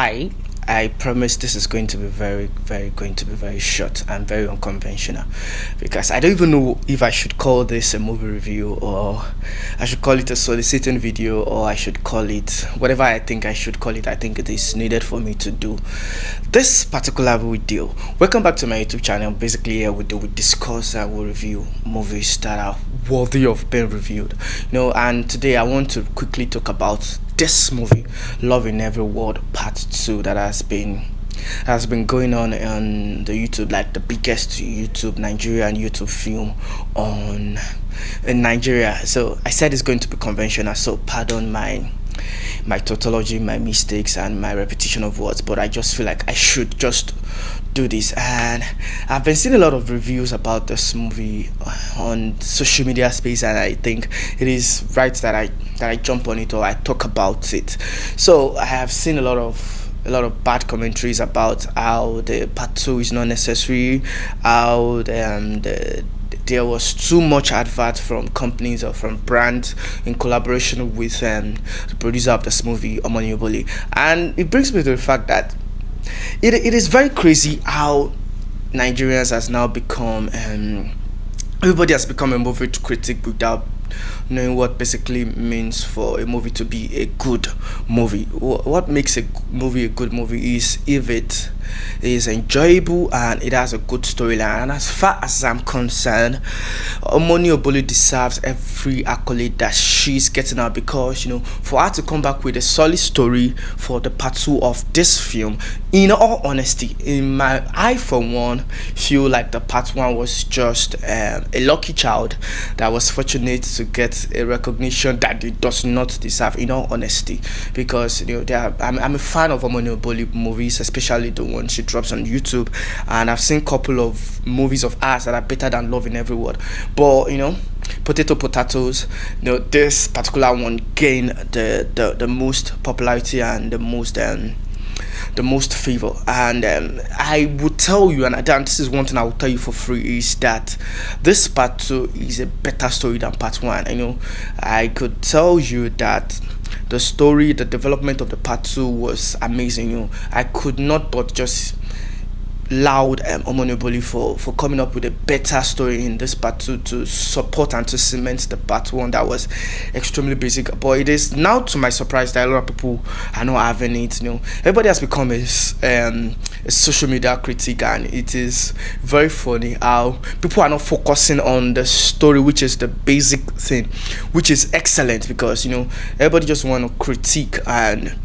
I promise this is going to be very short and very unconventional, because I don't even know if I should call this a movie review, or I should call it a soliciting video, or I should call it whatever I think I should call it. I think it is needed for me to do this particular video. Welcome back to my YouTube channel. Basically, here we discuss and we review movies that are worthy of being reviewed. And today I want to quickly talk about this movie, Love in Every Word Part 2, that has been going on the YouTube, like the biggest Nigerian YouTube film in Nigeria. So I said it's going to be conventional, so pardon my tautology, my mistakes, and my repetition of words, but I just feel like I should just do this. And I've been seeing a lot of reviews about this movie on social media space, and I think it is right that I jump on it or I talk about it. So I have seen a lot of bad commentaries about how the part 2 is not necessary, how there was too much advert from companies or from brands in collaboration with the producer of this movie, Omoni, Oboli. And it brings me to the fact that it is very crazy how Nigerians has now become everybody has become a movie critic without knowing what basically means for a movie to be a good movie. What makes a movie a good movie is if it is enjoyable and it has a good storyline. And as far as I'm concerned, Omoni Oboli deserves every accolade that she's getting out, because for her to come back with a solid story for the part 2 of this film, in all honesty, I for one feel like the part 1 was just a lucky child that was fortunate to get a recognition that it does not deserve, in all honesty, because I'm a fan of Omoni Oboli movies, especially the one she drops on YouTube, and I've seen a couple of movies of ours that are better than Love in Every Word. But potatoes, this particular one gained the most popularity and the most favor. And I would tell you, and this is one thing I will tell you for free, is that this part 2 is a better story than part 1. I could tell you that the story, the development of the part 2 was amazing. I could not but just loud Omoni Oboli for coming up with a better story in this part 2 to support and to cement the part 1 that was extremely basic. But it is now, to my surprise, that a lot of people are not having it. Everybody has become a social media critic, and it is very funny how people are not focusing on the story, which is the basic thing, which is excellent, because everybody just want to critique. And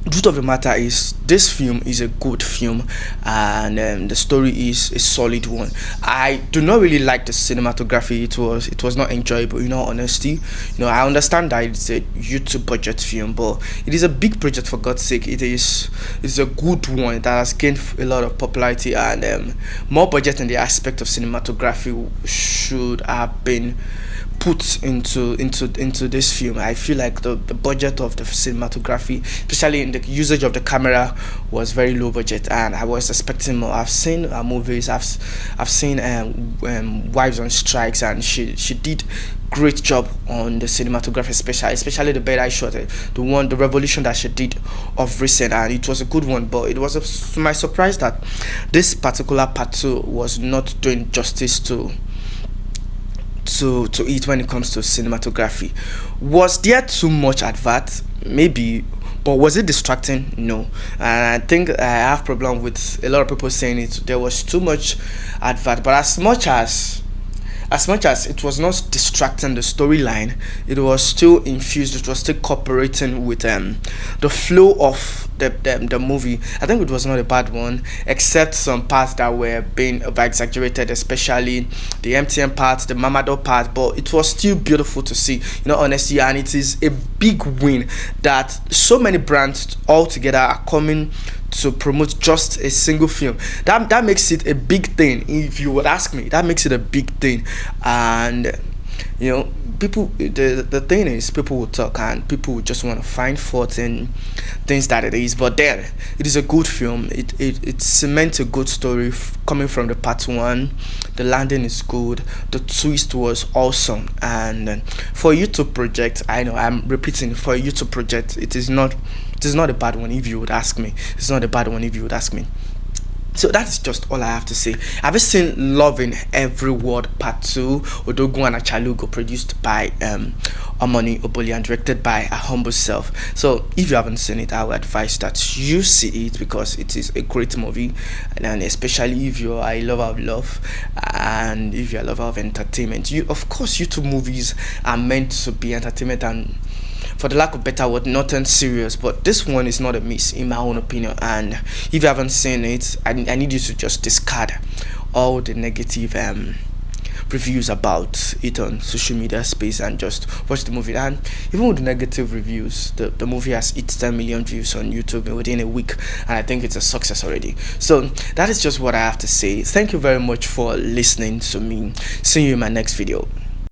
the truth of the matter is, this film is a good film, and the story is a solid one. I do not really like the cinematography. It was not enjoyable, in all honesty. I understand that it's a YouTube budget film, but it is a big project, for God's sake. It's a good one that has gained a lot of popularity, and more budget in the aspect of cinematography should have been put into this film. I feel like the budget of the cinematography, especially in the usage of the camera, was very low budget, and I was expecting more. I've seen movies, I've seen Wives on Strikes, and she did great job on the cinematography, especially the bed I shot, the revolution that she did of recent, and it was a good one. But it was to my surprise that this particular part 2 was not doing justice to it when it comes to cinematography. Was there too much advert? Maybe. But was it distracting? No. And I think I have problem with a lot of people saying there was too much advert. But as much as it was not distracting the storyline, it was still infused, it was still cooperating with the flow of the movie. I think it was not a bad one, except some parts that were being over exaggerated, especially the MTN part, the Mamado part, but it was still beautiful to see, honestly. And it is a big win that so many brands all together are coming to promote just a single film. That makes it a big thing, if you would ask me. That makes it a big thing. And people, the thing is, people will talk and people will just want to find fault in things that it is. But then it is a good film. It cements a good story coming from the part 1. The landing is good, the twist was awesome. And for a YouTube project, I know I'm repeating, for a YouTube project, it is not It is not a bad one, if you would ask me. It's not a bad one, if you would ask me. So that's just all I have to say. Have you seen Love in Every Word Part 2, Odogun and Achalugo, produced by Omoni, Oboli, and directed by a humble self? So if you haven't seen it, I would advise that you see it, because it is a great movie, and especially if you're a lover of love and if you're a lover of entertainment. Of course, YouTube movies are meant to be entertainment and, for the lack of better word, nothing serious, but this one is not a miss in my own opinion. And if you haven't seen it, I need you to just discard all the negative reviews about it on social media space and just watch the movie. And even with the negative reviews, the movie has hit 10 million views on YouTube within a week, and I think it's a success already. So that is just what I have to say. Thank you very much for listening to me. See you in my next video.